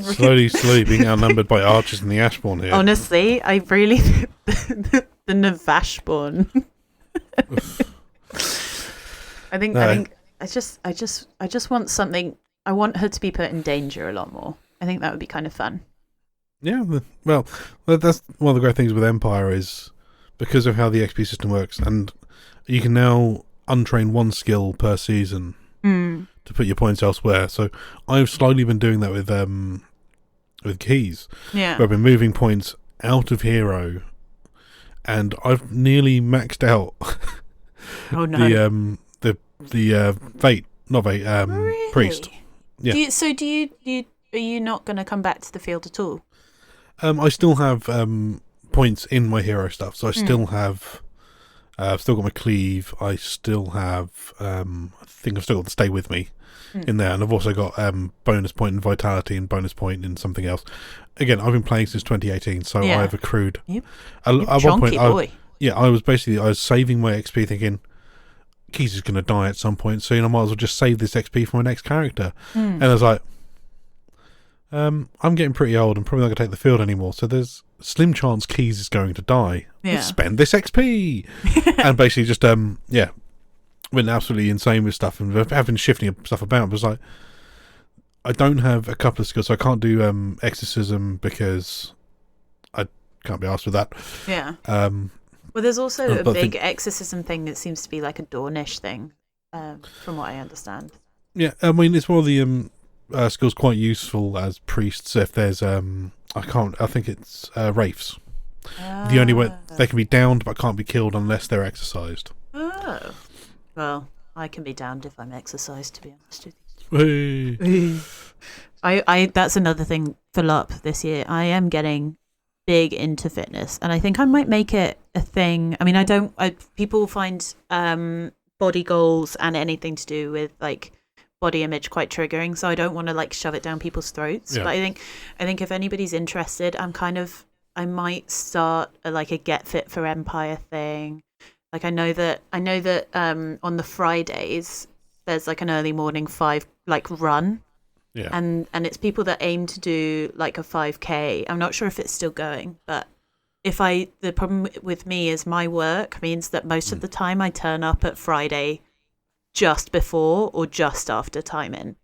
Slowly being outnumbered by archers in the Ashbourne here. Honestly, I really the Navashbourne. I think I just want something. I want her to be put in danger a lot more. I think that would be kind of fun. Yeah, well, that's one of the great things with Empire is because of how the XP system works, and you can now untrain one skill per season to put your points elsewhere. So I've slowly been doing that with keys. Yeah, where I've been moving points out of hero, and I've nearly maxed out. Oh no! the Vate, not Vate, Really? Priest. Yeah. Are you not going to come back to the field at all? I still have points in my hero stuff, so I still have. I've still got my cleave. I still have. I think I've still got the stay with me in there, and I've also got bonus point in vitality and bonus point in something else. Again, I've been playing since 2018, so I've accrued. Yep. At one point, boy. I was saving my XP, thinking Keys is going to die at some point, so I might as well just save this XP for my next character. And I was like, I'm getting pretty old and probably not going to take the field anymore, so there's slim chance Keys is going to die. Let's spend this XP. And basically just, went absolutely insane with stuff, and I've been shifting stuff about, but it's like, I don't have a couple of skills, so I can't do exorcism because I can't be asked with that. Yeah. Well, there's also a big exorcism thing that seems to be like a Dornish thing, from what I understand. Yeah, I mean, it's one of the skills quite useful as priests if there's I think it's wraiths. The only way they can be downed but can't be killed unless they're exorcised. Oh, well, I can be downed if I'm exorcised, to be honest with you. I that's another thing for LARP this year. I am getting big into fitness, and I think I might make it a thing. I mean, people find body goals and anything to do with like body image quite triggering, so I don't want to like shove it down people's throats. But I think if anybody's interested, I might start a get fit for Empire thing. Like I know that on the Fridays there's like an early morning 5 run. Yeah. And it's people that aim to do like a 5K. I'm not sure if it's still going, but the problem with me is my work means that most of the time I turn up at Friday just before or just after time in.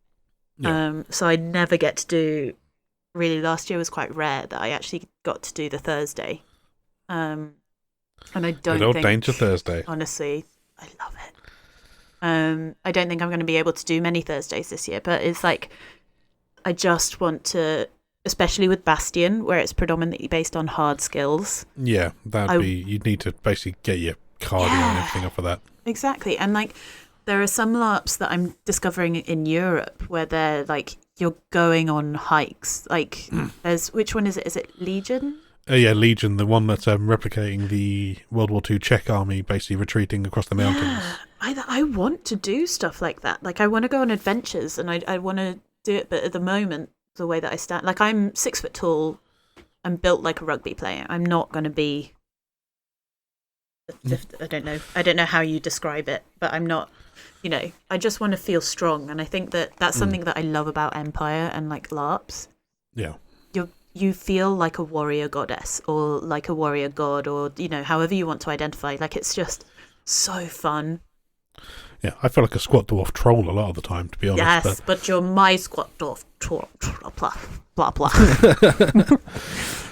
Yeah. So I never get to do, really last year was quite rare that I actually got to do the Thursday. And I don't think... Danger Thursday. Honestly, I love it. I don't think I'm going to be able to do many Thursdays this year, but it's like, I just want to, especially with Bastion, where it's predominantly based on hard skills. Yeah, you'd need to basically get your cardio and everything up for that. Exactly. And like, there are some LARPs that I'm discovering in Europe where they're like, you're going on hikes. Like, which one is it? Is it Legion? Yeah, Legion, the one that's replicating the World War II Czech army, basically retreating across the mountains. Yeah, I want to do stuff like that. Like, I want to go on adventures, and I want to do it, but at the moment, the way that I stand, like, I'm 6 foot tall, I'm built like a rugby player. I'm not going to be, I don't know how you describe it, but I'm not, I just want to feel strong, and I think that that's something that I love about Empire and like LARPs. Yeah. You feel like a warrior goddess or like a warrior god, or however you want to identify. Like, it's just so fun. Yeah, I feel like a squat dwarf troll a lot of the time, to be honest. Yes, but you're my squat dwarf troll, blah blah.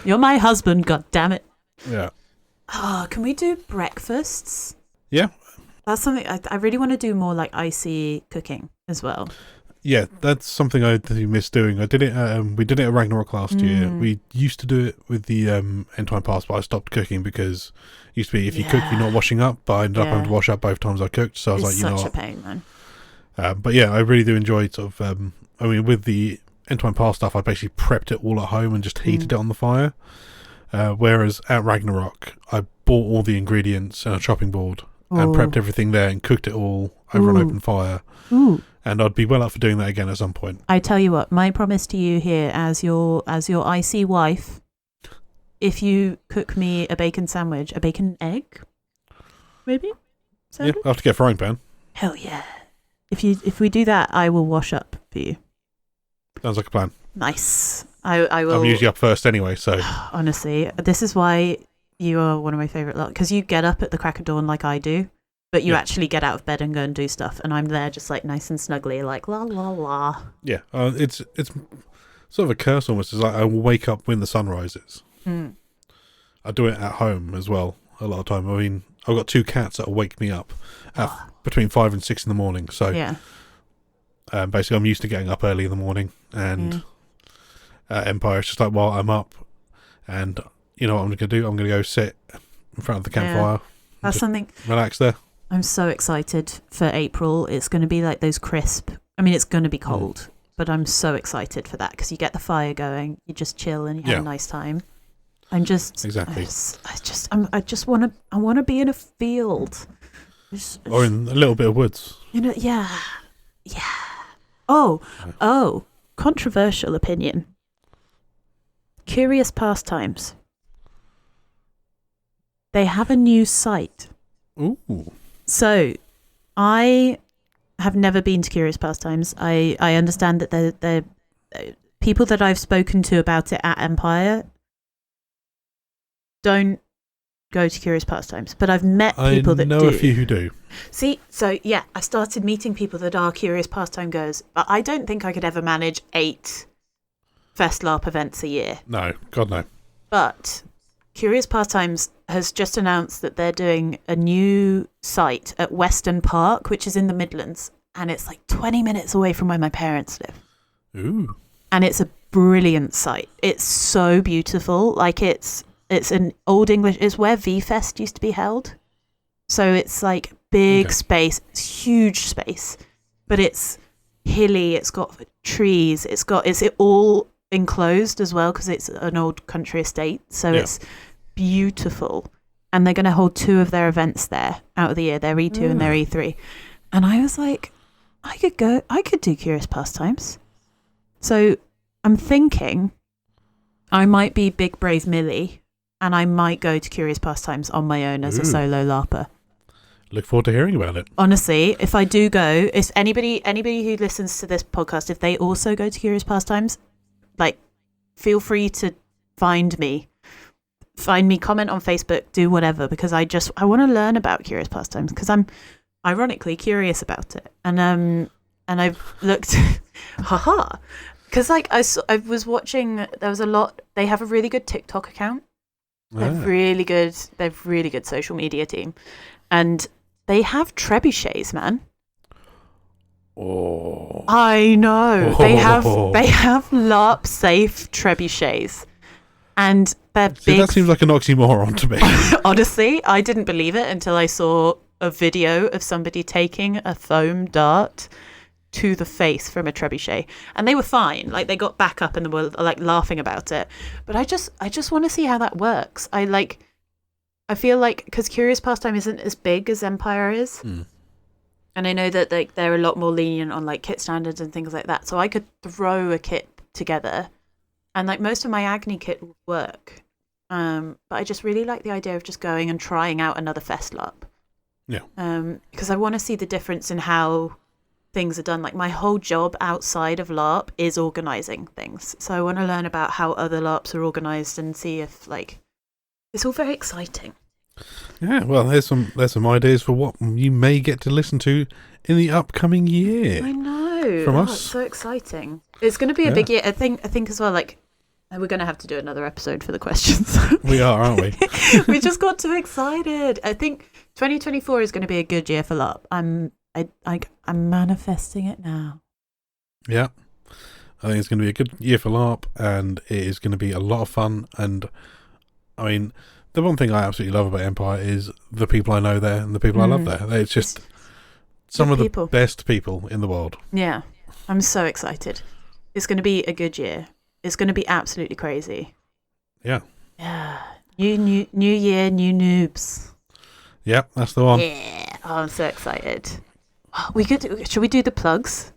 You're my husband, god damn it. Yeah. Oh, can we do breakfasts? Yeah. That's something I really want to do, more like icy cooking as well. Yeah, that's something I miss doing. I did it. We did it at Ragnarok last year. We used to do it with the End Time Pass, but I stopped cooking because it used to be if you cook, you're not washing up. But I ended up having to wash up both times I cooked. So I was like, such a pain, man. But yeah, I really do enjoy sort of. With the End Time Pass stuff, I basically prepped it all at home and just heated it on the fire. Whereas at Ragnarok, I bought all the ingredients and a chopping board and prepped everything there and cooked it all over an open fire. Ooh. And I'd be well up for doing that again at some point. I tell you what, my promise to you here as your icy wife, if you cook me a bacon sandwich, a bacon egg, maybe? Yeah, I'll have to get a frying pan. Hell yeah. If we do that, I will wash up for you. Sounds like a plan. Nice. I will. I'm usually up first anyway, so. Honestly, this is why you are one of my favourite lot, because you get up at the crack of dawn like I do, but you actually get out of bed and go and do stuff. And I'm there just like nice and snuggly, like la la la. Yeah, it's sort of a curse almost. It's like I will wake up when the sun rises. I do it at home as well a lot of time. I mean, I've got 2 cats that will wake me up between 5 and 6 in the morning. So basically, I'm used to getting up early in the morning, and Empire is just like, well, I'm up, and you know what I'm going to do? I'm going to go sit in front of the campfire. That's something. Relax there. I'm so excited for April. It's going to be like those crisp. I mean, it's going to be cold, but I'm so excited for that because you get the fire going, you just chill and you have a nice time. I'm just exactly. I just want to be in a field, or in a little bit of woods. You know, yeah. Oh, controversial opinion. Curious Pastimes. They have a new site. Ooh. So, I have never been to Curious Pastimes. I understand that the people that I've spoken to about it at Empire don't go to Curious Pastimes, but I've met people that do. I know a few who do. See, so yeah, I started meeting people that are Curious Pastime goers, but I don't think I could ever manage 8 Fest LARP events a year. No, God no. But Curious Pastimes has just announced that they're doing a new site at Weston Park, which is in the Midlands, and it's like 20 minutes away from where my parents live. Ooh. And it's a brilliant site. It's so beautiful. Like it's an old English, it's where V-Fest used to be held. So it's like big space, it's huge space, but it's hilly, it's got trees, it's all enclosed as well because it's an old country estate. So it's beautiful. And they're going to hold 2 of their events there out of the year, their E2 and their E3. And I was like, I could do Curious Pastimes. So I'm thinking I might be Big Brave Millie and I might go to Curious Pastimes on my own as a solo LARPer. Look forward to hearing about it. Honestly, if I do go, if anybody who listens to this podcast, if they also go to Curious Pastimes, like, feel free to find me, comment on Facebook, do whatever, because I want to learn about Curious Pastimes because I'm ironically curious about it, and I've looked, because like I was watching. There was a lot. They have a really good TikTok account. They've really good social media team, and they have trebuchets, man. Oh, I know. They have LARP safe trebuchets, and they're big. That seems like an oxymoron to me. Honestly, I didn't believe it until I saw a video of somebody taking a foam dart to the face from a trebuchet, and they were fine. Like, they got back up and they were like laughing about it. But I just want to see how that works. I feel like, because Curious Pastime isn't as big as Empire is, and I know that they're a lot more lenient on like kit standards and things like that. So I could throw a kit together, and like most of my Agni kit would work. But I just really like the idea of just going and trying out another Fest LARP. Yeah. Because I want to see the difference in how things are done. Like, my whole job outside of LARP is organising things. So I want to learn about how other LARPs are organised and see if, like, it's all very exciting. Yeah, well, there's some ideas for what you may get to listen to in the upcoming year. I know. From us. It's so exciting. It's going to be a big year. I think as well, like, we're going to have to do another episode for the questions. We are, aren't we? We just got too excited. I think 2024 is going to be a good year for LARP. I'm manifesting it now. Yeah. I think it's going to be a good year for LARP, and it is going to be a lot of fun. And, I mean, the one thing I absolutely love about Empire is the people I know there and the people I love there. It's just some of the best people in the world. Yeah. I'm so excited. It's going to be a good year. It's going to be absolutely crazy. Yeah. Yeah. New year, new noobs. Yep, that's the one. Yeah. Oh, I'm so excited. Should we do the plugs?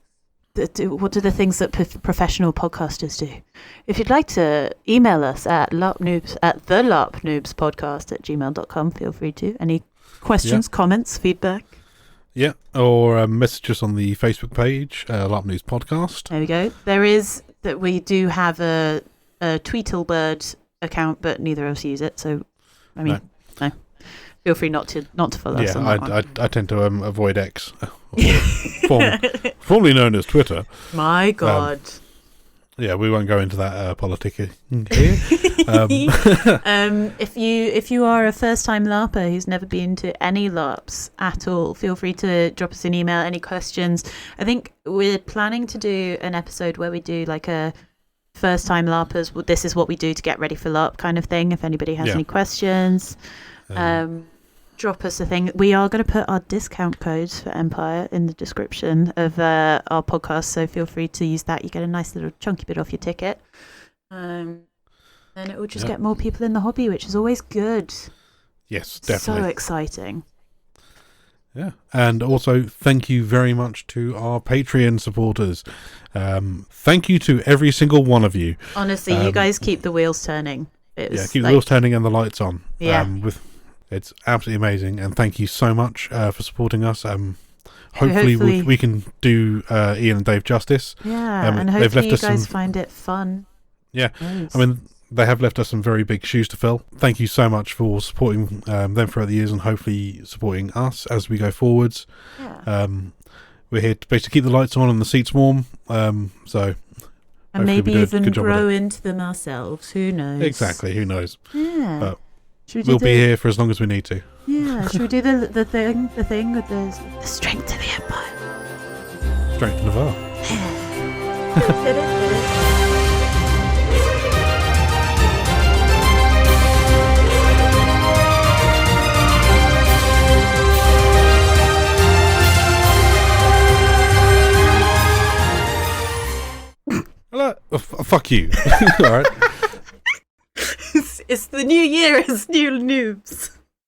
What are the things that professional podcasters do? If you'd like to email us at thelarpnoobspodcast@gmail.com, feel free to. Any questions, comments, feedback? Yeah, or message us on the Facebook page, LARP Noobs Podcast. There we go. We do have a Tweetlebird account, but neither of us use it. So, I mean, no. feel free not to follow us on that one. I tend to avoid X, formerly known as Twitter. My God. Yeah, we won't go into that politicking here. If you are a first-time LARPer who's never been to any LARPs at all, feel free to drop us an email, any questions. I think we're planning to do an episode where we do like a first-time LARPers, well, this is what we do to get ready for LARP kind of thing, if anybody has any questions. Drop us a thing. We are going to put our discount codes for Empire in the description of our podcast, so feel free to use that. You get a nice little chunky bit off your ticket. And it will just get more people in the hobby, which is always good. Yes, definitely. So exciting. Yeah, and also thank you very much to our Patreon supporters. Thank you to every single one of you. Honestly, you guys keep the wheels turning. Keep the wheels turning and the lights on. Yeah. It's absolutely amazing, and thank you so much for supporting us. Hopefully we can do Ian and Dave justice. Yeah, and hopefully you guys find it fun. Yeah, nice. I mean, they have left us some very big shoes to fill. Thank you so much for supporting them throughout the years, and hopefully supporting us as we go forwards. Yeah. We're here to basically keep the lights on and the seats warm. And maybe even grow into them ourselves. Who knows? Exactly. Who knows? Yeah. But we'll be here for as long as we need to. Yeah. Should we do the thing with the strength to the Empire? Strength to Navarre. Hello. Fuck you. All right. It's the new year. It's new Noobs.